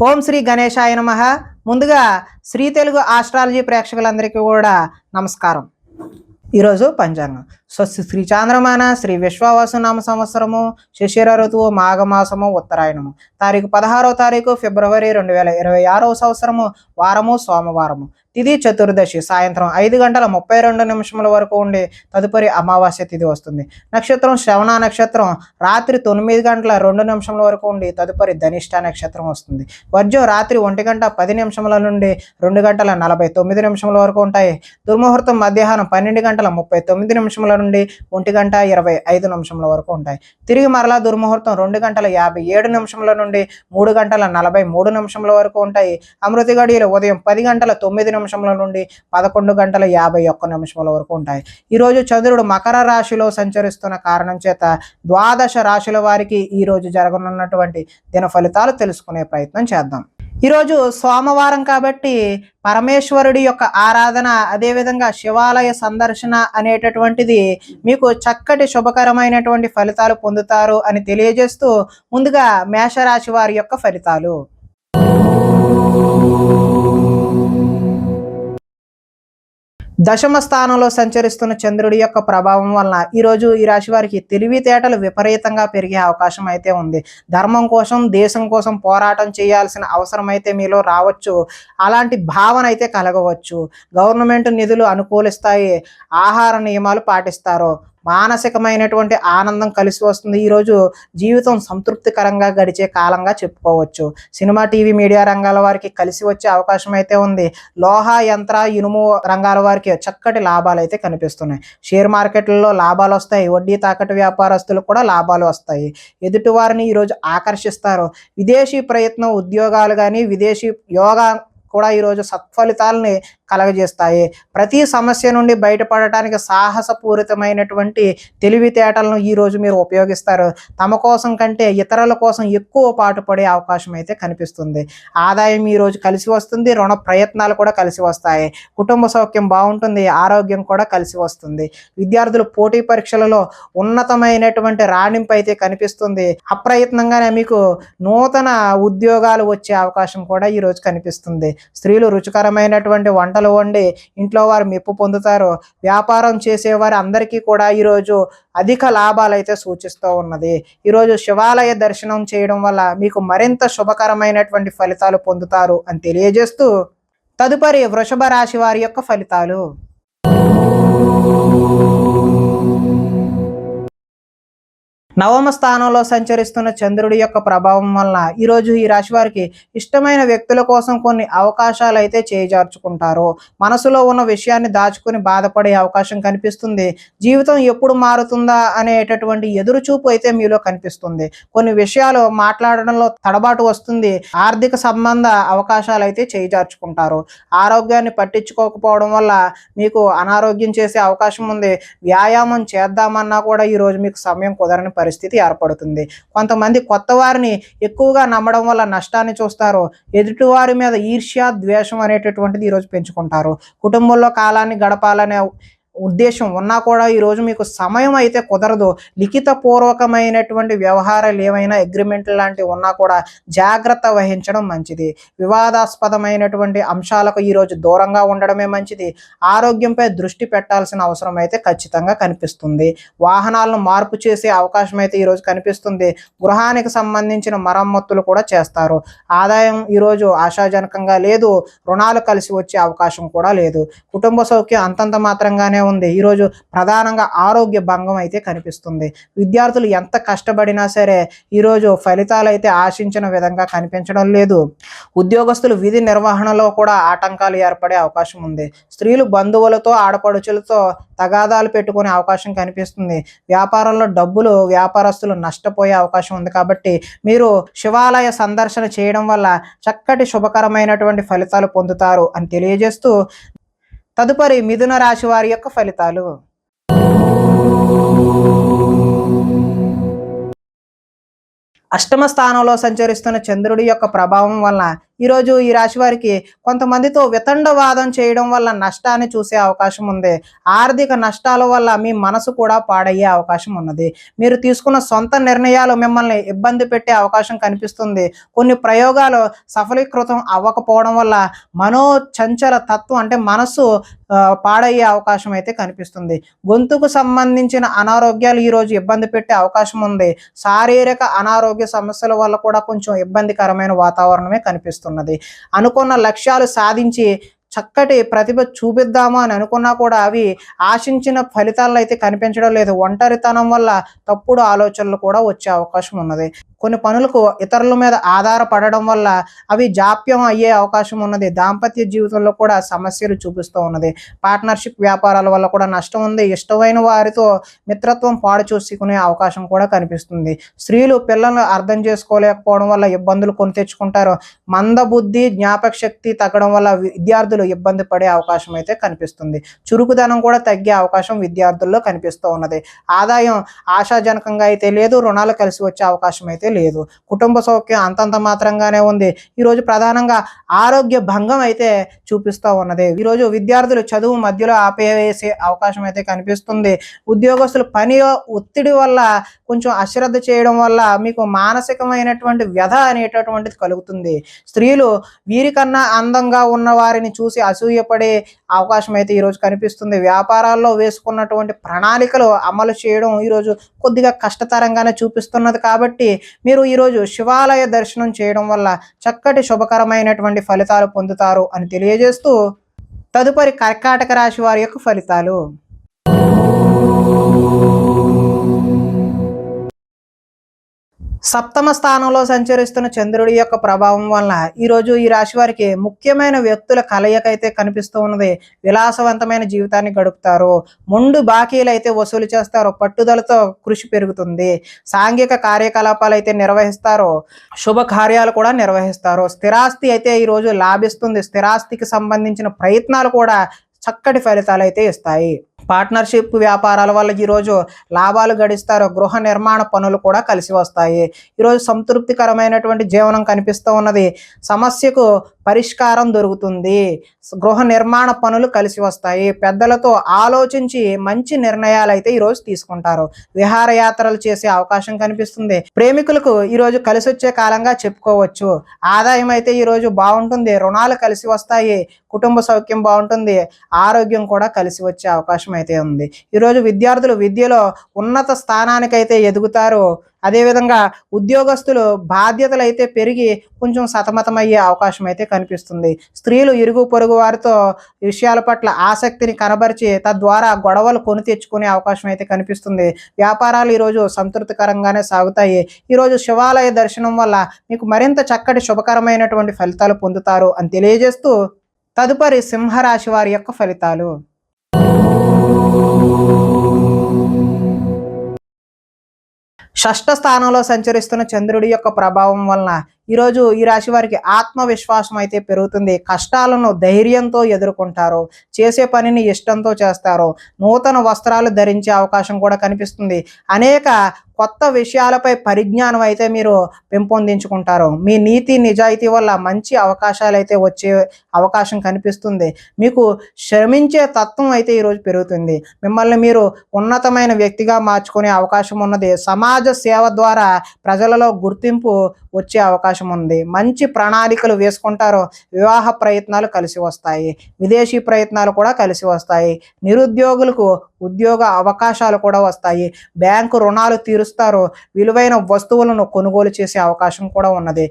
ఓం శ్రీ గణేశాయ నమః. ముందుగా శ్రీ తెలుగు ఆస్ట్రాలజీ ప్రేక్షకులందరికీ కూడా నమస్కారం. ఈరోజు పంచాంగం స్వస్తి శ్రీ చాంద్రమాన శ్రీ విశ్వావసు నామ సంవత్సరము శిశిర ఋతువు మాఘమాసము ఉత్తరాయణము తారీఖు 16వ తారీఖు ఫిబ్రవరి 2026వ సంవత్సరము వారము సోమవారము తిథి చతుర్దశి సాయంత్రం 5:32 వరకు ఉండి తదుపరి అమావాస్య తిథి వస్తుంది. నక్షత్రం శ్రవణ నక్షత్రం రాత్రి 9:02 వరకు ఉండి తదుపరి ధనిష్ట నక్షత్రం వస్తుంది. వర్జం రాత్రి 1:10 నుండి 2:49 వరకు ఉంటాయి. దుర్ముహూర్తం మధ్యాహ్నం 12:39 నుండి 1:25 వరకు ఉంటాయి. తిరిగి మరలా దుర్ముహూర్తం 2:57 నుండి 3:43 వరకు ఉంటాయి. అమృత గడియలు ఉదయం 10:09 నుండి 11:51 వరకు ఉంటాయి. ఈరోజు చంద్రుడు మకర రాశిలో సంచరిస్తున్న కారణం చేత ద్వాదశ రాశుల వారికి ఈరోజు జరగనున్నటువంటి దిన ఫలితాలు తెలుసుకునే ప్రయత్నం చేద్దాం. ఈరోజు సోమవారం కాబట్టి పరమేశ్వరుడి యొక్క ఆరాధన, అదేవిధంగా శివాలయ సందర్శన అనేటటువంటిది మీకు చక్కటి శుభకరమైనటువంటి ఫలితాలు పొందుతారు అని తెలియజేస్తూ ముందుగా మేషరాశి వారి యొక్క ఫలితాలు. దశమ స్థానంలో సంచరిస్తున్న చంద్రుడి యొక్క ప్రభావం వలన ఈరోజు ఈ రాశి వారికి తెలివితేటలు విపరీతంగా పెరిగే అవకాశం అయితే ఉంది. ధర్మం కోసం, దేశం కోసం పోరాటం చేయాల్సిన అవసరం అయితే మీలో రావచ్చు. అలాంటి భావన అయితే కలగవచ్చు. గవర్నమెంట్ నిధులు అనుకూలిస్తాయి. ఆహార నియమాలు పాటిస్తారు. మానసికమైనటువంటి ఆనందం కలిసి వస్తుంది. ఈరోజు జీవితం సంతృప్తికరంగా గడిచే కాలంగా చెప్పుకోవచ్చు. సినిమా, టీవీ, మీడియా రంగాల వారికి కలిసి వచ్చే అవకాశం అయితే ఉంది. లోహ, యంత్ర, ఇనుము రంగాల వారికి చక్కటి లాభాలు అయితే కనిపిస్తున్నాయి. షేర్ మార్కెట్లలో లాభాలు వస్తాయి. వడ్డీ తాకట్టు వ్యాపారస్తులకు కూడా లాభాలు వస్తాయి. ఎదుటి వారిని ఈరోజు ఆకర్షిస్తారు. విదేశీ ప్రయత్నం, ఉద్యోగాలు కానీ విదేశీ యోగా కూడా ఈరోజు సత్ఫలితాలని కలగజేస్తాయి. ప్రతి సమస్య నుండి బయటపడటానికి సాహసపూరితమైనటువంటి తెలివితేటలను ఈరోజు మీరు ఉపయోగిస్తారు. తమ కోసం కంటే ఇతరుల కోసం ఎక్కువ పాటుపడే అవకాశం అయితే కనిపిస్తుంది. ఆదాయం ఈరోజు కలిసి వస్తుంది. రుణ ప్రయత్నాలు కూడా కలిసి వస్తాయి. కుటుంబ సౌఖ్యం బాగుంటుంది. ఆరోగ్యం కూడా కలిసి వస్తుంది. విద్యార్థులు పోటీ పరీక్షలలో ఉన్నతమైనటువంటి రాణింపు అయితే కనిపిస్తుంది. అప్రయత్నంగానే మీకు నూతన ఉద్యోగాలు వచ్చే అవకాశం కూడా ఈరోజు కనిపిస్తుంది. స్త్రీలు రుచికరమైనటువంటి వంటలు వండి ఇంట్లో వారు మెప్పు పొందుతారు. వ్యాపారం చేసేవారు అందరికీ కూడా ఈరోజు అధిక లాభాలు అయితే సూచిస్తూ ఉన్నది. ఈరోజు శివాలయ దర్శనం చేయడం వల్ల మీకు మరింత శుభకరమైనటువంటి ఫలితాలు పొందుతారు అని తెలియజేస్తూ తదుపరి వృషభ రాశి వారి యొక్క ఫలితాలు. నవమ స్థానంలో సంచరిస్తున్న చంద్రుడి యొక్క ప్రభావం వలన ఈరోజు ఈ రాశి వారికి ఇష్టమైన వ్యక్తుల కోసం కొన్ని అవకాశాలు అయితే చేజార్చుకుంటారు. మనసులో ఉన్న విషయాన్ని దాచుకుని బాధపడే అవకాశం కనిపిస్తుంది. జీవితం ఎప్పుడు మారుతుందా అనేటటువంటి ఎదురుచూపు అయితే మీలో కనిపిస్తుంది. కొన్ని విషయాలు మాట్లాడడంలో తడబాటు వస్తుంది. ఆర్థిక సంబంధ అవకాశాలు అయితే చేజార్చుకుంటారు. ఆరోగ్యాన్ని పట్టించుకోకపోవడం వల్ల మీకు అనారోగ్యం చేసే అవకాశం ఉంది. వ్యాయామం చేద్దామన్నా కూడా ఈరోజు మీకు సమయం కుదరని పరిస్థితి ఏర్పడుతుంది. కొంతమంది కొత్త వారిని ఎక్కువగా నమ్మడం వల్ల నష్టాన్ని చూస్తారు. ఎదుటివారి మీద ఈర్ష్య, ద్వేషం అనేటటువంటిది ఈరోజు పెంచుకుంటారు. కుటుంబంలో కాలాన్ని గడపాలనే ఉద్దేశం ఉన్నా కూడా ఈరోజు మీకు సమయం అయితే కుదరదు. లిఖిత పూర్వకమైనటువంటి వ్యవహారాలు ఏమైనా అగ్రిమెంట్ లాంటివి ఉన్నా కూడా జాగ్రత్త వహించడం మంచిది. వివాదాస్పదమైనటువంటి అంశాలకు ఈరోజు దూరంగా ఉండడమే మంచిది. ఆరోగ్యంపై దృష్టి పెట్టాల్సిన అవసరం అయితే ఖచ్చితంగా కనిపిస్తుంది. వాహనాలను మార్పు చేసే అవకాశం అయితే ఈరోజు కనిపిస్తుంది. గృహానికి సంబంధించిన మరమ్మతులు కూడా చేస్తారు. ఆదాయం ఈరోజు ఆశాజనకంగా లేదు. రుణాలు కలిసి వచ్చే అవకాశం కూడా లేదు. కుటుంబ సౌఖ్యం అంతంత మాత్రంగానే ఉంది. ఈరోజు ప్రధానంగా ఆరోగ్య భంగం అయితే కనిపిస్తుంది. విద్యార్థులు ఎంత కష్టపడినా సరే ఈరోజు ఫలితాలు అయితే ఆశించిన విధంగా కనిపించడం లేదు. ఉద్యోగస్తులు విధి నిర్వహణలో కూడా ఆటంకాలు ఏర్పడే అవకాశం ఉంది. స్త్రీలు బంధువులతో, ఆడపడుచులతో తగాదాలు పెట్టుకునే అవకాశం కనిపిస్తుంది. వ్యాపారంలో డబ్బులు వ్యాపారస్తులు నష్టపోయే అవకాశం ఉంది. కాబట్టి మీరు శివాలయ సందర్శన చేయడం వల్ల చక్కటి శుభకరమైనటువంటి ఫలితాలు పొందుతారు అని తెలియజేస్తూ తదుపరి మిథున రాశి వారి యొక్క ఫలితాలు. అష్టమ స్థానంలో సంచరిస్తున్న చంద్రుడి యొక్క ప్రభావం వలన ఈరోజు ఈ రాశి వారికి కొంతమందితో వితండవాదం చేయడం వల్ల నష్టాన్ని చూసే అవకాశం ఉంది. ఆర్థిక నష్టాల వల్ల మీ మనసు కూడా పాడయ్యే అవకాశం ఉన్నది. మీరు తీసుకున్న సొంత నిర్ణయాలు మిమ్మల్ని ఇబ్బంది పెట్టే అవకాశం కనిపిస్తుంది. కొన్ని ప్రయోగాలు సఫలీకృతం అవ్వకపోవడం వల్ల మనోచంచల తత్వం అంటే మనసు పాడయ్యే అవకాశం అయితే కనిపిస్తుంది. గొంతుకు సంబంధించిన అనారోగ్యాలు ఈరోజు ఇబ్బంది పెట్టే అవకాశం ఉంది. శారీరక అనారోగ్య సమస్యల వల్ల కూడా కొంచెం ఇబ్బందికరమైన వాతావరణమే కనిపిస్తున్నది. అనుకున్న లక్ష్యాలు సాధించి చక్కటి ప్రతిభ చూపిద్దాము అని అనుకున్నా కూడా అవి ఆశించిన ఫలితాలను అయితే కనిపించడం లేదు. ఒంటరితనం వల్ల తప్పుడు ఆలోచనలు కూడా వచ్చే అవకాశం ఉన్నది. కొన్ని పనులకు ఇతరుల మీద ఆధారపడడం వల్ల అవి జాప్యం అయ్యే అవకాశం ఉన్నది. దాంపత్య జీవితంలో కూడా సమస్యలు చూపిస్తూ ఉన్నది. పార్ట్నర్షిప్ వ్యాపారాల వల్ల కూడా నష్టం ఉంది. ఇష్టమైన వారితో మిత్రత్వం పాడు చూసుకునే అవకాశం కూడా కనిపిస్తుంది. స్త్రీలు పిల్లలను అర్థం చేసుకోలేకపోవడం వల్ల ఇబ్బందులు కొని తెచ్చుకుంటారు. మందబుద్ధి, జ్ఞాపక శక్తి తగ్గడం వల్ల విద్యార్థులు ఇబ్బంది పడే అవకాశం అయితే కనిపిస్తుంది. చురుకుదనం కూడా తగ్గే అవకాశం విద్యార్థుల్లో కనిపిస్తూ ఉన్నది. ఆదాయం ఆశాజనకంగా అయితే లేదు. రుణాలు కలిసి వచ్చే అవకాశం అయితే లేదు. కుటుంబ సౌఖ్యం అంతంత మాత్రంగానే ఉంది. ఈరోజు ప్రధానంగా ఆరోగ్య భంగం అయితే చూపిస్తూ ఉన్నది. ఈరోజు విద్యార్థులు చదువు మధ్యలో ఆపేసే అవకాశం అయితే కనిపిస్తుంది. ఉద్యోగస్తులు పని ఒత్తిడి వల్ల కొంచెం అశ్రద్ధ చేయడం వల్ల మీకు మానసికమైనటువంటి వ్యధ అనేటటువంటిది కలుగుతుంది. స్త్రీలు వీరికన్నా అందంగా ఉన్న వారిని చూసి అసూయపడే అవకాశం అయితే ఈరోజు కనిపిస్తుంది. వ్యాపారాల్లో వేసుకున్నటువంటి ప్రణాళికలు అమలు చేయడం ఈరోజు కొద్దిగా కష్టతరంగానే చూపిస్తున్నది. కాబట్టి మీరు ఈరోజు శివాలయ దర్శనం చేయడం వల్ల చక్కటి శుభకరమైనటువంటి ఫలితాలు పొందుతారు అని తెలియజేస్తూ తదుపరి కర్కాటక రాశి వారి యొక్క ఫలితాలు. సప్తమ స్థానంలో సంచరిస్తున్న చంద్రుడి యొక్క ప్రభావం వలన ఈరోజు ఈ రాశి వారికి ముఖ్యమైన వ్యక్తుల కలయిక అయితే కనిపిస్తూ ఉన్నది. విలాసవంతమైన జీవితాన్ని గడుపుతారు. మొండు బాకీలు అయితే వసూలు చేస్తారు. పట్టుదలతో కృషి పెరుగుతుంది. సాంఘిక కార్యకలాపాలు అయితే నిర్వహిస్తారు. శుభ కార్యాలు కూడా నిర్వహిస్తారు. స్థిరాస్తి అయితే ఈరోజు లాభిస్తుంది. స్థిరాస్తికి సంబంధించిన ప్రయత్నాలు కూడా చక్కటి ఫలితాలు అయితే ఇస్తాయి. పార్ట్నర్షిప్ వ్యాపారాల వల్ల ఈరోజు లాభాలు గడిస్తారు. గృహ నిర్మాణ పనులు కూడా కలిసి వస్తాయి. ఈరోజు సంతృప్తికరమైనటువంటి జీవనం కనిపిస్తూ ఉన్నది. సమస్యకు పరిష్కారం దొరుకుతుంది. గృహ నిర్మాణ పనులు కలిసి వస్తాయి. పెద్దలతో ఆలోచించి మంచి నిర్ణయాలు అయితే ఈరోజు తీసుకుంటారు. విహారయాత్రలు చేసే అవకాశం కనిపిస్తుంది. ప్రేమికులకు ఈరోజు కలిసి వచ్చే కాలంగా చెప్పుకోవచ్చు. ఆదాయం అయితే ఈరోజు బాగుంటుంది. రుణాలు కలిసి వస్తాయి. కుటుంబ సౌఖ్యం బాగుంటుంది. ఆరోగ్యం కూడా కలిసి వచ్చే అవకాశం అయితే ఉంది. ఈరోజు విద్యార్థులు విద్యలో ఉన్నత స్థానానికైతే ఎదుగుతారు. అదేవిధంగా ఉద్యోగస్తులు బాధ్యతలు అయితే పెరిగి కొంచెం సతమతమయ్యే అవకాశం అయితే కనిపిస్తుంది. స్త్రీలు ఇరుగు పొరుగు వారితో విషయాల పట్ల ఆసక్తిని కనబరిచి తద్వారా గొడవలు కొని తెచ్చుకునే అవకాశం అయితే కనిపిస్తుంది. వ్యాపారాలు ఈరోజు సంతృప్తికరంగానే సాగుతాయి. ఈరోజు శివాలయ దర్శనం వల్ల మీకు మరింత చక్కటి శుభకరమైనటువంటి ఫలితాలు పొందుతారు అని తెలియజేస్తూ తదుపరి సింహరాశి వారి యొక్క ఫలితాలు. షష్ఠ స్థానంలో సంచరిస్తున్న చంద్రుడి యొక్క ప్రభావం వలన ఈరోజు ఈ రాశి వారికి ఆత్మవిశ్వాసం అయితే పెరుగుతుంది. కష్టాలను ధైర్యంతో ఎదుర్కొంటారు. చేసే పనిని ఇష్టంతో చేస్తారు. నూతన వస్త్రాలు ధరించే అవకాశం కూడా కనిపిస్తుంది. అనేక కొత్త విషయాలపై పరిజ్ఞానం అయితే మీరు పెంపొందించుకుంటారు. మీ నీతి నిజాయితీ వల్ల మంచి అవకాశాలు అయితే వచ్చే అవకాశం కనిపిస్తుంది. మీకు శ్రమించే తత్వం అయితే ఈరోజు పెరుగుతుంది. మిమ్మల్ని మీరు ఉన్నతమైన వ్యక్తిగా మార్చుకునే అవకాశం ఉన్నది. సమాజ సేవ ద్వారా ప్రజలలో గుర్తింపు వచ్చే అవకాశం ఉంది. మంచి ప్రణాళికలు వేసుకుంటారు. వివాహ ప్రయత్నాలు కలిసి వస్తాయి. విదేశీ ప్రయత్నాలు కూడా కలిసి వస్తాయి. నిరుద్యోగులకు ఉద్యోగ అవకాశాలు కూడా వస్తాయి. బ్యాంకు రుణాలు తీరుస్తారు. విలువైన వస్తువులను కొనుగోలు చేసే అవకాశం కూడా ఉన్నది.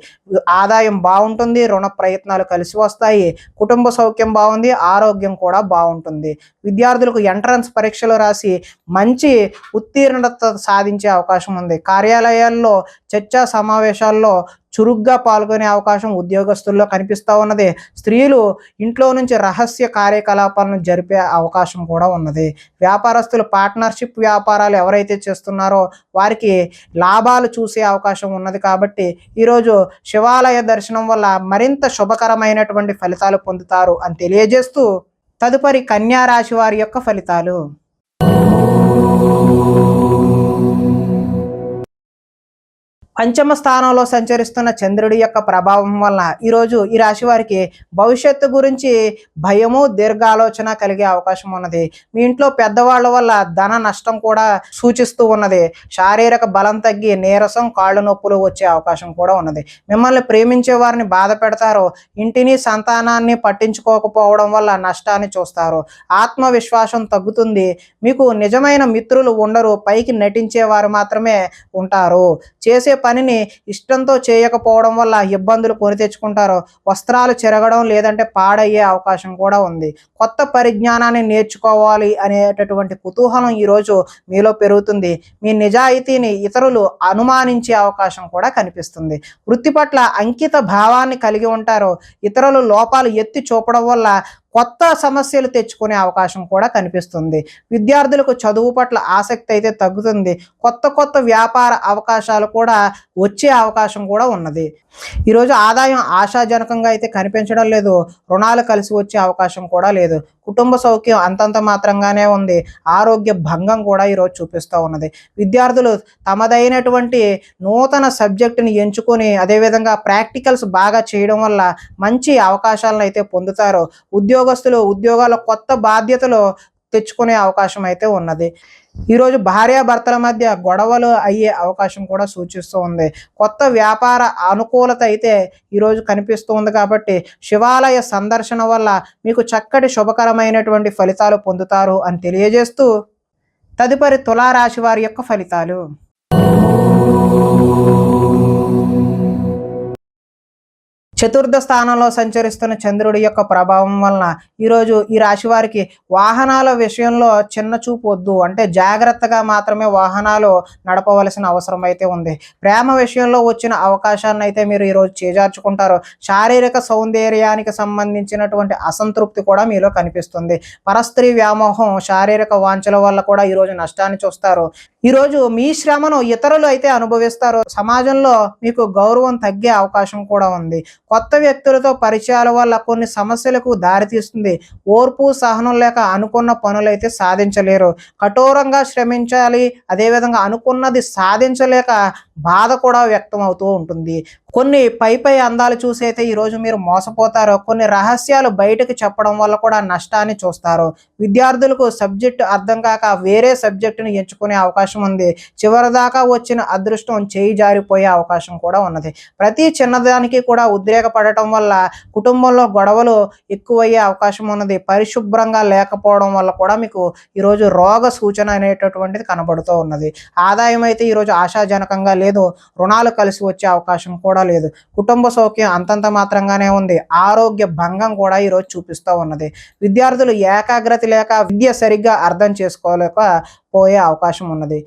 ఆదాయం బాగుంటుంది. రుణ ప్రయత్నాలు కలిసి వస్తాయి. కుటుంబ సౌఖ్యం బాగుంది. ఆరోగ్యం కూడా బాగుంటుంది. విద్యార్థులకు ఎంట్రన్స్ పరీక్షలు రాసి మంచి ఉత్తీర్ణత సాధించే అవకాశం ఉంది. కార్యాలయాల్లో చర్చా సమావేశాల్లో చురుగ్గా పాల్గొనే అవకాశం ఉద్యోగస్తుల్లో కనిపిస్తూ ఉన్నది. స్త్రీలు ఇంట్లో నుంచి రహస్య కార్యకలాపాలను జరిపే అవకాశం కూడా ఉన్నది. వ్యాపారస్తులు పార్ట్నర్షిప్ వ్యాపారాలు ఎవరైతే చేస్తున్నారో వారికి లాభాలు చూసే అవకాశం ఉన్నది. కాబట్టి ఈరోజు శివాలయ దర్శనం వల్ల మరింత శుభకరమైనటువంటి ఫలితాలు పొందుతారు అని తెలియజేస్తూ తదుపరి కన్యా రాశి వారి యొక్క ఫలితాలు. పంచమ స్థానంలో సంచరిస్తున్న చంద్రుడి యొక్క ప్రభావం వల్ల ఈరోజు ఈ రాశి వారికి భవిష్యత్తు గురించి భయము దీర్ఘాలోచన కలిగే అవకాశం ఉన్నది. మీ ఇంట్లో పెద్దవాళ్ళ వల్ల ధన నష్టం కూడా సూచిస్తూ ఉన్నది. శారీరక బలం తగ్గి నీరసం కాళ్ళు నొప్పులు వచ్చే అవకాశం కూడా ఉన్నది. మిమ్మల్ని ప్రేమించే వారిని బాధ పెడతారు. ఇంటిని సంతానాన్ని పట్టించుకోకపోవడం వల్ల నష్టాన్ని చూస్తారు. ఆత్మవిశ్వాసం తగ్గుతుంది. మీకు నిజమైన మిత్రులు ఉండరు. పైకి నటించే వారు మాత్రమే ఉంటారు. చేసే పనిని ఇష్టంతో చేయకపోవడం వల్ల ఇబ్బందులు కొని తెచ్చుకుంటారు. వస్త్రాలు చెరగడం లేదంటే పాడయ్యే అవకాశం కూడా ఉంది. కొత్త పరిజ్ఞానాన్ని నేర్చుకోవాలి అనేటటువంటి కుతూహలం ఈరోజు మీలో పెరుగుతుంది. మీ నిజాయితీని ఇతరులు అనుమానించే అవకాశం కూడా కనిపిస్తుంది. వృత్తి పట్ల అంకిత భావాన్ని కలిగి ఉంటారు. ఇతరులు లోపాలు ఎత్తి చూపడం వల్ల కొత్త సమస్యలు తెచ్చుకునే అవకాశం కూడా కనిపిస్తుంది. విద్యార్థులకు చదువు పట్ల ఆసక్తి అయితే తగ్గుతుంది. కొత్త వ్యాపార అవకాశాలు కూడా వచ్చే అవకాశం కూడా ఉన్నది. ఈరోజు ఆదాయం ఆశాజనకంగా అయితే కనిపించడం లేదు. రుణాలు కలిసి వచ్చే అవకాశం కూడా లేదు. కుటుంబ సౌఖ్యం అంతంత మాత్రంగానే ఉంది. ఆరోగ్య భంగం కూడా ఈరోజు చూపిస్తూ ఉన్నది. విద్యార్థులు తమదైనటువంటి నూతన సబ్జెక్టుని ఎంచుకొని అదేవిధంగా ప్రాక్టికల్స్ బాగా చేయడం వల్ల మంచి అవకాశాలను అయితే పొందుతారు. ఉద్యోగస్తులు ఉద్యోగాల కొత్త బాధ్యతలు తెచ్చుకునే అవకాశం అయితే ఉన్నది. ఈరోజు భార్యాభర్తల మధ్య గొడవలు అయ్యే అవకాశం కూడా సూచిస్తూ ఉంది. కొత్త వ్యాపార అనుకూలత అయితే ఈరోజు కనిపిస్తూ ఉంది. కాబట్టి శివాలయ సందర్శన వల్ల మీకు చక్కటి శుభకరమైనటువంటి ఫలితాలు పొందుతారు అని తెలియజేస్తూ తదుపరి తులారాశి వారి యొక్క ఫలితాలు. చతుర్థ స్థానంలో సంచరిస్తున్న చంద్రుడి యొక్క ప్రభావం వలన ఈరోజు ఈ రాశి వారికి వాహనాల విషయంలో చిన్న చూపు వద్దు. అంటే జాగ్రత్తగా మాత్రమే వాహనాలు నడపవలసిన అవసరం అయితే ఉంది. ప్రేమ విషయంలో వచ్చిన అవకాశాన్ని అయితే మీరు ఈరోజు చేజార్చుకుంటారు. శారీరక సౌందర్యానికి సంబంధించినటువంటి అసంతృప్తి కూడా మీలో కనిపిస్తుంది. పరస్త్రీ వ్యామోహం శారీరక వాంఛల వల్ల కూడా ఈరోజు నష్టాన్ని చూస్తారు. ఈరోజు మీ శ్రమను ఇతరులు అయితే అనుభవిస్తారు. సమాజంలో మీకు గౌరవం తగ్గే అవకాశం కూడా ఉంది. కొత్త వ్యక్తులతో పరిచయాల వల్ల కొన్ని సమస్యలకు దారితీస్తుంది. ఓర్పు సహనం లేక అనుకున్న పనులైతే సాధించలేరు. కఠోరంగా శ్రమించాలి. అదేవిధంగా అనుకున్నది సాధించలేక బాధ కూడా వ్యక్తం అవుతూ ఉంటుంది. కొన్ని పై అందాలు చూసి అయితే ఈరోజు మీరు మోసపోతారు. కొన్ని రహస్యాలు బయటకు చెప్పడం వల్ల కూడా నష్టాన్ని చూస్తారు. విద్యార్థులకు సబ్జెక్టు అర్థం కాక వేరే సబ్జెక్టును ఎంచుకునే అవకాశం ఉంది. చివరిదాకా వచ్చిన అదృష్టం చేయి జారిపోయే అవకాశం కూడా ఉన్నది. ప్రతి చిన్నదానికి కూడా ఉద్రేకపడటం వల్ల కుటుంబంలో గొడవలు ఎక్కువయ్యే అవకాశం ఉన్నది. పరిశుభ్రంగా లేకపోవడం వల్ల కూడా మీకు ఈరోజు రోగ సూచన అనేటటువంటిది కనబడుతూ ఉన్నది. ఆదాయం అయితే ఈరోజు ఆశాజనకంగా లేదు. రుణాలు కలిసి వచ్చే అవకాశం కూడా లేదు. కుటుంబ సౌఖ్యం అంతంత మాత్రంగానే ఉంది. ఆరోగ్య భంగం కూడా ఈరోజు చూపిస్తూ ఉన్నది. విద్యార్థులు ఏకాగ్రత లేక విద్య సరిగ్గా అర్థం చేసుకోలేక పోయే అవకాశం ఉన్నది.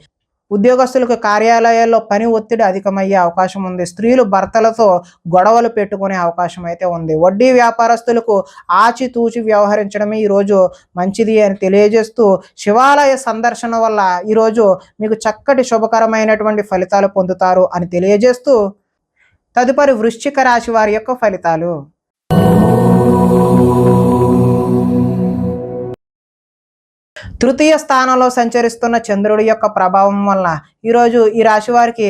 ఉద్యోగస్తులకు కార్యాలయాల్లో పని ఒత్తిడి అధికమయ్యే అవకాశం ఉంది. స్త్రీలు భర్తలతో గొడవలు పెట్టుకునే అవకాశం అయితే ఉంది. వడ్డీ వ్యాపారస్తులకు ఆచితూచి వ్యవహరించడమే ఈరోజు మంచిది అని తెలియజేస్తూ శివాలయ సందర్శన వల్ల ఈరోజు మీకు చక్కటి శుభకరమైనటువంటి ఫలితాలు పొందుతారు అని తెలియజేస్తూ తదుపరి వృశ్చిక రాశి వారి యొక్క ఫలితాలు. తృతీయ స్థానంలో సంచరిస్తున్న చంద్రుడి యొక్క ప్రభావం వలన ఈరోజు ఈ రాశి వారికి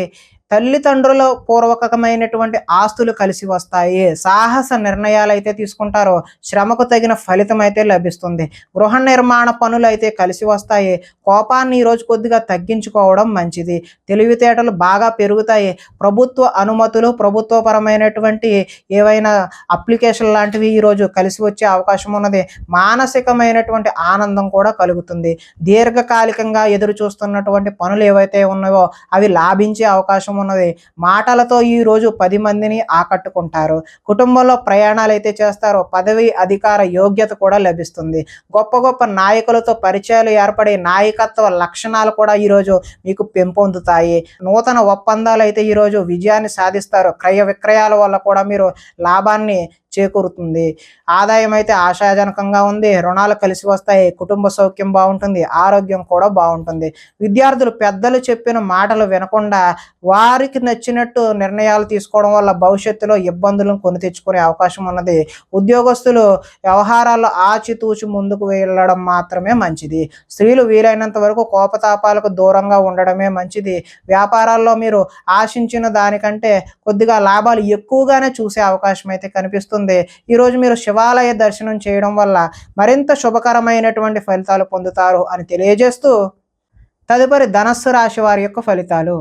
తల్లిదండ్రుల పూర్వకమైనటువంటి ఆస్తులు కలిసి వస్తాయి. సాహస నిర్ణయాలు అయితే తీసుకుంటారో శ్రమకు తగిన ఫలితం అయితే లభిస్తుంది. గృహ నిర్మాణ పనులు అయితే కలిసి వస్తాయి. కోపాన్ని ఈరోజు కొద్దిగా తగ్గించుకోవడం మంచిది. తెలివితేటలు బాగా పెరుగుతాయి. ప్రభుత్వ అనుమతులు ప్రభుత్వపరమైనటువంటి ఏవైనా అప్లికేషన్ లాంటివి ఈరోజు కలిసి వచ్చే అవకాశం ఉన్నది. మానసికమైనటువంటి ఆనందం కూడా కలుగుతుంది. దీర్ఘకాలికంగా ఎదురు చూస్తున్నటువంటి పనులు ఏవైతే ఉన్నాయో అవి లాభించే అవకాశం ఉన్నది. మాటలతో ఈ రోజు 10 మందిని ఆకట్టుకుంటారు. కుటుంబంలో ప్రయాణాలు అయితే చేస్తారు. పదవి అధికార యోగ్యత కూడా లభిస్తుంది. గొప్ప నాయకులతో పరిచయాలు ఏర్పడే నాయకత్వ లక్షణాలు కూడా ఈరోజు మీకు పెంపొందుతాయి. నూతన ఒప్పందాలు అయితే ఈరోజు విజయాన్ని సాధిస్తారు. క్రయ విక్రయాల వల్ల కూడా మీరు లాభాన్ని చేకూరుతుంది. ఆదాయం అయితే ఆశాజనకంగా ఉంది. రుణాలు కలిసి వస్తాయి. కుటుంబ సౌఖ్యం బాగుంటుంది. ఆరోగ్యం కూడా బాగుంటుంది. విద్యార్థులు పెద్దలు చెప్పిన మాటలు వినకుండా వారికి నచ్చినట్టు నిర్ణయాలు తీసుకోవడం వల్ల భవిష్యత్తులో ఇబ్బందులను కొని తెచ్చుకునే అవకాశం ఉన్నది. ఉద్యోగస్తులు వ్యవహారాల్లో ఆచితూచి ముందుకు వెళ్ళడం మాత్రమే మంచిది. స్త్రీలు వీలైనంత వరకు కోపతాపాలకు దూరంగా ఉండడమే మంచిది. వ్యాపారాల్లో మీరు ఆశించిన దానికంటే కొద్దిగా లాభాలు ఎక్కువగానే చూసే అవకాశం అయితే కనిపిస్తుంది. ఈరోజు మీరు శివాలయ దర్శనం చేయడం వల్ల మరింత శుభకరమైనటువంటి ఫలితాలు పొందుతారు అని తెలియజేస్తూ తదుపరి ధనస్సు రాశి వారి యొక్క ఫలితాలు.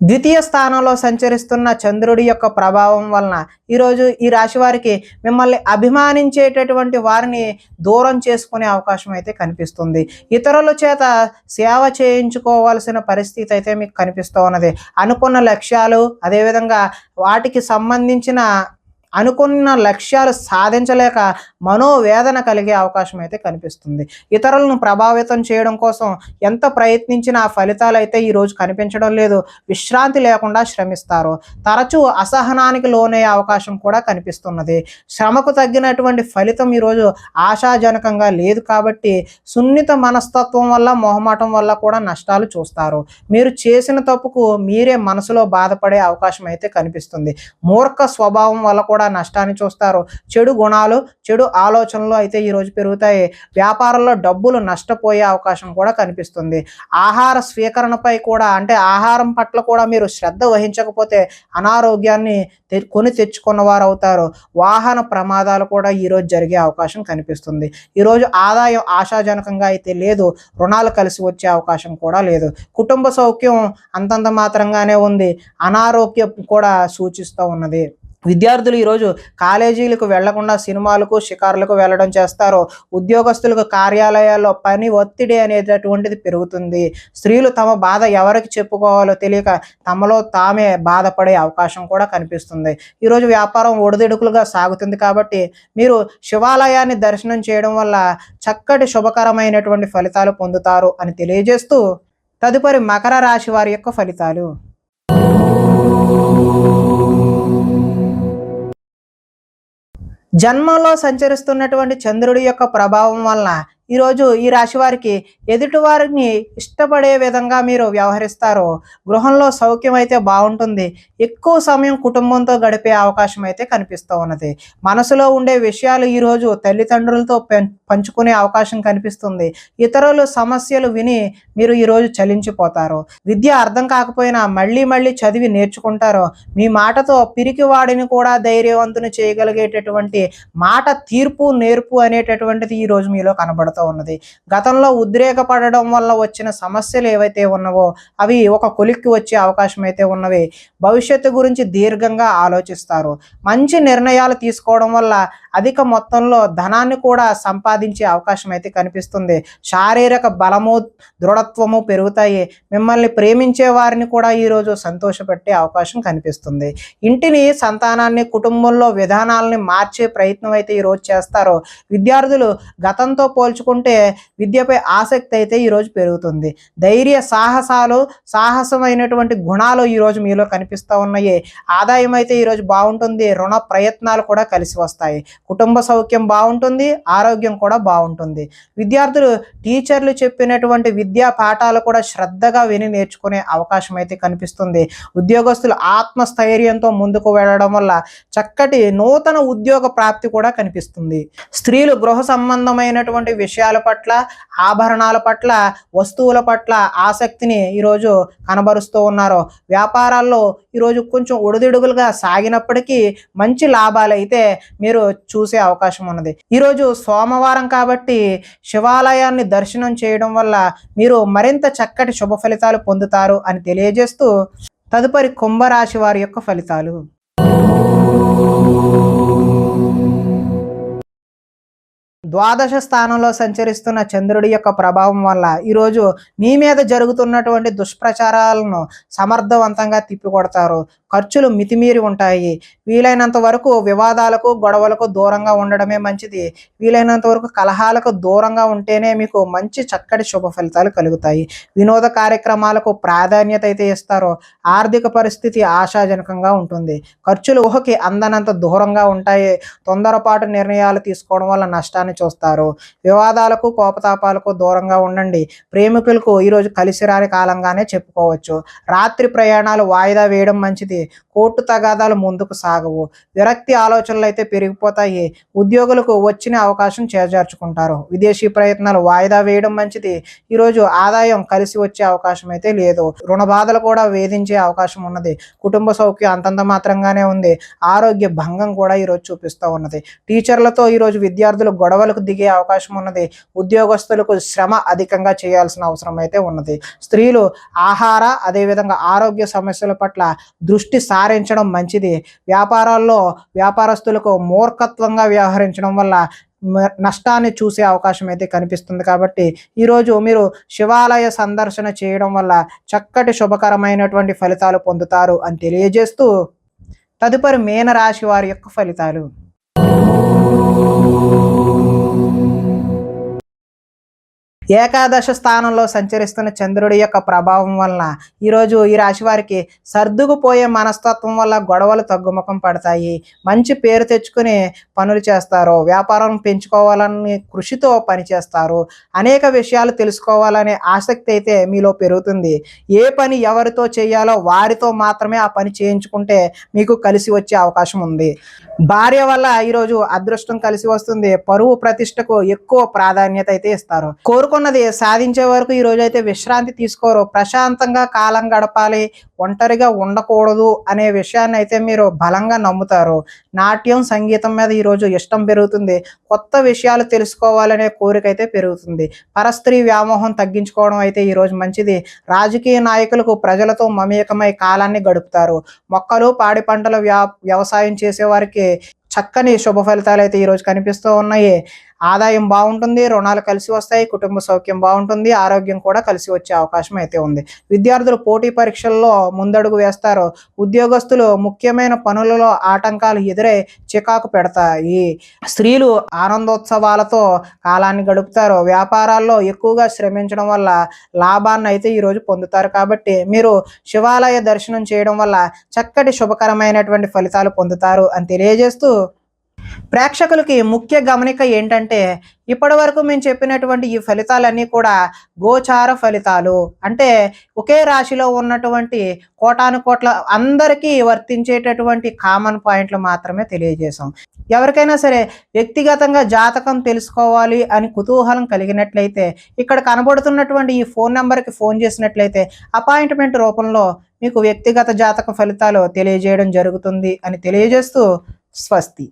ద్వితీయ స్థానంలో సంచరిస్తున్న చంద్రుడి యొక్క ప్రభావం వలన ఈరోజు ఈ రాశి వారికి మిమ్మల్ని అభిమానించేటటువంటి వారిని దూరం చేసుకునే అవకాశం అయితే కనిపిస్తుంది. ఇతరుల చేత సేవ చేయించుకోవాల్సిన పరిస్థితి అయితే మీకు కనిపిస్తూ ఉన్నది. అనుకున్న లక్ష్యాలు అదేవిధంగా వాటికి సంబంధించిన అనుకున్న లక్ష్యాలు సాధించలేక మనోవేదన కలిగే అవకాశం అయితే కనిపిస్తుంది. ఇతరులను ప్రభావితం చేయడం కోసం ఎంత ప్రయత్నించినా ఆ ఫలితాలు అయితే ఈరోజు కనిపించడం లేదు. విశ్రాంతి లేకుండా శ్రమిస్తారు. తరచూ అసహనానికి లోనయ్యే అవకాశం కూడా కనిపిస్తున్నది. శ్రమకు తగ్గినటువంటి ఫలితం ఈరోజు ఆశాజనకంగా లేదు కాబట్టి సున్నిత మనస్తత్వం వల్ల మొహమాటం వల్ల కూడా నష్టాలు చూస్తారు. మీరు చేసిన తప్పుకు మీరే మనసులో బాధపడే అవకాశం అయితే కనిపిస్తుంది. మూర్ఖ స్వభావం వల్ల కూడా నష్టాన్ని చూస్తారు. చెడు గుణాలు చెడు ఆలోచనలు అయితే ఈరోజు పెరుగుతాయి. వ్యాపారంలో డబ్బులు నష్టపోయే అవకాశం కూడా కనిపిస్తుంది. ఆహార స్వీకరణపై కూడా అంటే ఆహారం పట్ల కూడా మీరు శ్రద్ధ వహించకపోతే అనారోగ్యాన్ని కొని తెచ్చుకున్న వారు అవుతారు. వాహన ప్రమాదాలు కూడా ఈరోజు జరిగే అవకాశం కనిపిస్తుంది. ఈరోజు ఆదాయం ఆశాజనకంగా అయితే లేదు. రుణాలు కలిసి వచ్చే అవకాశం కూడా లేదు. కుటుంబ సౌఖ్యం అంతంత మాత్రంగానే ఉంది. అనారోగ్యం కూడా సూచిస్తూ ఉన్నది. విద్యార్థులు ఈరోజు కాలేజీలకు వెళ్లకుండా సినిమాలకు షికారులకు వెళ్ళడం చేస్తారు. ఉద్యోగస్తులకు కార్యాలయాల్లో పని ఒత్తిడి అనేటటువంటిది పెరుగుతుంది. స్త్రీలు తమ బాధ ఎవరికి చెప్పుకోవాలో తెలియక తమలో తామే బాధపడే అవకాశం కూడా కనిపిస్తుంది. ఈరోజు వ్యాపారం ఒడిదుడుకులుగా సాగుతుంది కాబట్టి మీరు శివాలయాన్ని దర్శనం చేయడం వల్ల చక్కటి శుభకరమైనటువంటి ఫలితాలు పొందుతారు అని తెలియజేస్తూ తదుపరి మకర రాశి వారి యొక్క ఫలితాలు. జన్మంలో సంచరిస్తున్నటువంటి చంద్రుడి యొక్క ప్రభావం వలన ఈరోజు ఈ రాశి వారికి ఎదుటివారిని ఇష్టపడే విధంగా మీరు వ్యవహరిస్తారో గృహంలో సౌఖ్యం అయితే బాగుంటుంది. ఎక్కువ సమయం కుటుంబంతో గడిపే అవకాశం అయితే కనిపిస్తూ ఉన్నది. మనసులో ఉండే విషయాలు ఈరోజు తల్లిదండ్రులతో పంచుకునే అవకాశం కనిపిస్తుంది. ఇతరుల సమస్యలు విని మీరు ఈరోజు చలించిపోతారు. విద్య అర్థం కాకపోయినా మళ్ళీ మళ్ళీ చదివి నేర్చుకుంటారు. మీ మాటతో పిరికి వాడిని కూడా ధైర్యవంతుని చేయగలిగేటటువంటి మాట తీర్పు నేర్పు అనేటటువంటిది ఈరోజు మీలో కనబడుతుంది ఉన్నది. గతంలో ఉద్రేకపడడం వల్ల వచ్చిన సమస్యలు ఏవైతే ఉన్నావో అవి ఒక కొలిక్కి వచ్చే అవకాశం అయితే ఉన్నవి. భవిష్యత్తు గురించి దీర్ఘంగా ఆలోచిస్తారు. మంచి నిర్ణయాలు తీసుకోవడం వల్ల అధిక మొత్తంలో ధనాన్ని కూడా సంపాదించే అవకాశం అయితే కనిపిస్తుంది. శారీరక బలము దృఢత్వము పెరుగుతాయి. మిమ్మల్ని ప్రేమించే వారిని కూడా ఈరోజు సంతోషపెట్టే అవకాశం కనిపిస్తుంది. ఇంటిని సంతానాన్ని కుటుంబంలో విధానాలని మార్చే ప్రయత్నం అయితే ఈరోజు చేస్తారు. విద్యార్థులు గతంతో పోల్చుకుంటే విద్యపై ఆసక్తి అయితే ఈరోజు పెరుగుతుంది. ధైర్య సాహసమైనటువంటి గుణాలు ఈరోజు మీలో కనిపిస్తూ ఉన్నాయి. ఆదాయం అయితే ఈరోజు బాగుంటుంది. రుణ ప్రయత్నాలు కూడా కలిసి వస్తాయి. కుటుంబ సౌఖ్యం బాగుంటుంది. ఆరోగ్యం కూడా బాగుంటుంది. విద్యార్థులు టీచర్లు చెప్పినటువంటి విద్యా పాఠాలు కూడా శ్రద్ధగా విని నేర్చుకునే అవకాశం అయితే కనిపిస్తుంది. ఉద్యోగస్తులు ఆత్మస్థైర్యంతో ముందుకు వెళ్ళడం వల్ల చక్కటి నూతన ఉద్యోగ ప్రాప్తి కూడా కనిపిస్తుంది. స్త్రీలు గృహ సంబంధమైనటువంటి విషయాల పట్ల ఆభరణాల పట్ల వస్తువుల పట్ల ఆసక్తిని ఈరోజు కనబరుస్తూ ఉన్నారు. వ్యాపారాల్లో ఈరోజు కొంచెం ఒడిదుడుగులుగా సాగినప్పటికీ మంచి లాభాలు అయితే మీరు చూసే అవకాశం ఉన్నది. ఈరోజు సోమవారం కాబట్టి శివాలయాన్ని దర్శనం చేయడం వల్ల మీరు మరింత చక్కటి శుభ ఫలితాలు పొందుతారు అని తెలియజేస్తూ తదుపరి కుంభరాశి వారి యొక్క ఫలితాలు. ద్వాదశ స్థానంలో సంచరిస్తున్న చంద్రుడి యొక్క ప్రభావం వల్ల ఈరోజు మీ మీద జరుగుతున్నటువంటి దుష్ప్రచారాలను సమర్థవంతంగా తిప్పికొడతారు. ఖర్చులు మితిమీరి ఉంటాయి. వీలైనంత వరకు వివాదాలకు, గొడవలకు దూరంగా ఉండడమే మంచిది. వీలైనంత వరకు కలహాలకు దూరంగా ఉంటేనే మీకు మంచి చక్కటి శుభ ఫలితాలు కలుగుతాయి. వినోద కార్యక్రమాలకు ప్రాధాన్యత అయితే ఇస్తారో ఆర్థిక పరిస్థితి ఆశాజనకంగా ఉంటుంది. ఖర్చులు ఊహకి అందనంత దూరంగా ఉంటాయి. తొందరపాటు నిర్ణయాలు తీసుకోవడం వల్ల నష్టాన్ని చూస్తారు. వివాదాలకు, కోపతాపాలకు దూరంగా ఉండండి. ప్రేమికులకు ఈరోజు కలిసి రాని కాలంగానే చెప్పుకోవచ్చు. రాత్రి ప్రయాణాలు వాయిదా వేయడం మంచిది. కోర్టు తగాదాలు ముందుకు సాగవు. విరక్తి ఆలోచనలు అయితే పెరిగిపోతాయి. ఉద్యోగులకు వచ్చిన అవకాశం చేజార్చుకుంటారు. విదేశీ ప్రయత్నాలు వాయిదా వేయడం మంచిది. ఈరోజు ఆదాయం కలిసి వచ్చే అవకాశం అయితే లేదు. రుణ బాధలు కూడా వేధించే అవకాశం ఉన్నది. కుటుంబ సౌఖ్యం అంతంత మాత్రంగానే ఉంది. ఆరోగ్య భంగం కూడా ఈరోజు చూపిస్తూ ఉన్నది. టీచర్లతో ఈరోజు విద్యార్థులు గొడవలకు దిగే అవకాశం ఉన్నది. ఉద్యోగస్తులకు శ్రమ అధికంగా చేయాల్సిన అవసరం అయితే ఉన్నది. స్త్రీలు ఆహార అదేవిధంగా ఆరోగ్య సమస్యల పట్ల దృష్టి సారించడం మంచిది. వ్యాపారాల్లో వ్యాపారస్తులకు మూర్ఖత్వంగా వ్యవహరించడం వల్ల నష్టాన్ని చూసే అవకాశం అయితే కనిపిస్తుంది. కాబట్టి ఈరోజు మీరు శివాలయ సందర్శన చేయడం వల్ల చక్కటి శుభకరమైనటువంటి ఫలితాలు పొందుతారు అని తెలియజేస్తూ తదుపరి మీనరాశి వారి యొక్క ఫలితాలు. ఏకాదశ స్థానంలో సంచరిస్తున్న చంద్రుడి యొక్క ప్రభావం వలన ఈరోజు ఈ రాశి వారికి సర్దుకుపోయే మనస్తత్వం వల్ల గొడవలు తగ్గుముఖం పడతాయి. మంచి పేరు తెచ్చుకుని పనులు చేస్తారు. వ్యాపారం పెంచుకోవాలని కృషితో పనిచేస్తారు. అనేక విషయాలు తెలుసుకోవాలనే ఆసక్తి అయితే మీలో పెరుగుతుంది. ఏ పని ఎవరితో చేయాలో వారితో మాత్రమే ఆ పని చేయించుకుంటే మీకు కలిసి వచ్చే అవకాశం ఉంది. భార్య వల్ల ఈరోజు అదృష్టం కలిసి వస్తుంది. పరువు ప్రతిష్టకు ఎక్కువ ప్రాధాన్యత అయితే ఇస్తారు. కోరుకున్నది సాధించే వరకు ఈ రోజు అయితే విశ్రాంతి తీసుకోరు. ప్రశాంతంగా కాలం గడపాలి, ఒంటరిగా ఉండకూడదు అనే విషయాన్ని అయితే మీరు బలంగా నమ్ముతారు. నాట్యం, సంగీతం మీద ఈరోజు ఇష్టం పెరుగుతుంది. కొత్త విషయాలు తెలుసుకోవాలనే కోరిక అయితే పెరుగుతుంది. పరస్త్రీ వ్యామోహం తగ్గించుకోవడం అయితే ఈరోజు మంచిది. రాజకీయ నాయకులకు ప్రజలతో మమేకమై కాలాన్ని గడుపుతారు. మొక్కలు, పాడి పంటల వ్యవసాయం చేసేవారికి చక్కని శుభ ఫలితాలు అయితే ఈరోజు కనిపిస్తూ ఉన్నాయి. ఆదాయం బాగుంటుంది. రుణాలు కలిసి వస్తాయి. కుటుంబ సౌఖ్యం బాగుంటుంది. ఆరోగ్యం కూడా కలిసి వచ్చే అవకాశం అయితే ఉంది. విద్యార్థులు పోటీ పరీక్షల్లో ముందడుగు వేస్తారు. ఉద్యోగస్తులు ముఖ్యమైన పనులలో ఆటంకాలు ఎదురై చికాకు పెడతాయి. స్త్రీలు ఆనందోత్సవాలతో కాలాన్ని గడుపుతారు. వ్యాపారాల్లో ఎక్కువగా శ్రమించడం వల్ల లాభాన్ని అయితే ఈరోజు పొందుతారు. కాబట్టి మీరు శివాలయ దర్శనం చేయడం వల్ల చక్కటి శుభకరమైనటువంటి ఫలితాలు పొందుతారు అని తెలియజేస్తూ ప్రేక్షకులకి ముఖ్య గమనిక ఏంటంటే ఇప్పటి వరకు మేము చెప్పినటువంటి ఈ ఫలితాలన్నీ కూడా గోచార ఫలితాలు. అంటే ఒకే రాశిలో ఉన్నటువంటి కోటాను కోట్ల అందరికీ వర్తించేటటువంటి కామన్ పాయింట్లు మాత్రమే తెలియజేశాం. ఎవరికైనా సరే వ్యక్తిగతంగా జాతకం తెలుసుకోవాలి అని కుతూహలం కలిగినట్లయితే ఇక్కడ కనబడుతున్నటువంటి ఈ ఫోన్ నెంబర్కి ఫోన్ చేసినట్లయితే అపాయింట్మెంట్ రూపంలో మీకు వ్యక్తిగత జాతక ఫలితాలు తెలియజేయడం జరుగుతుంది అని తెలియజేస్తూ స్వస్తి.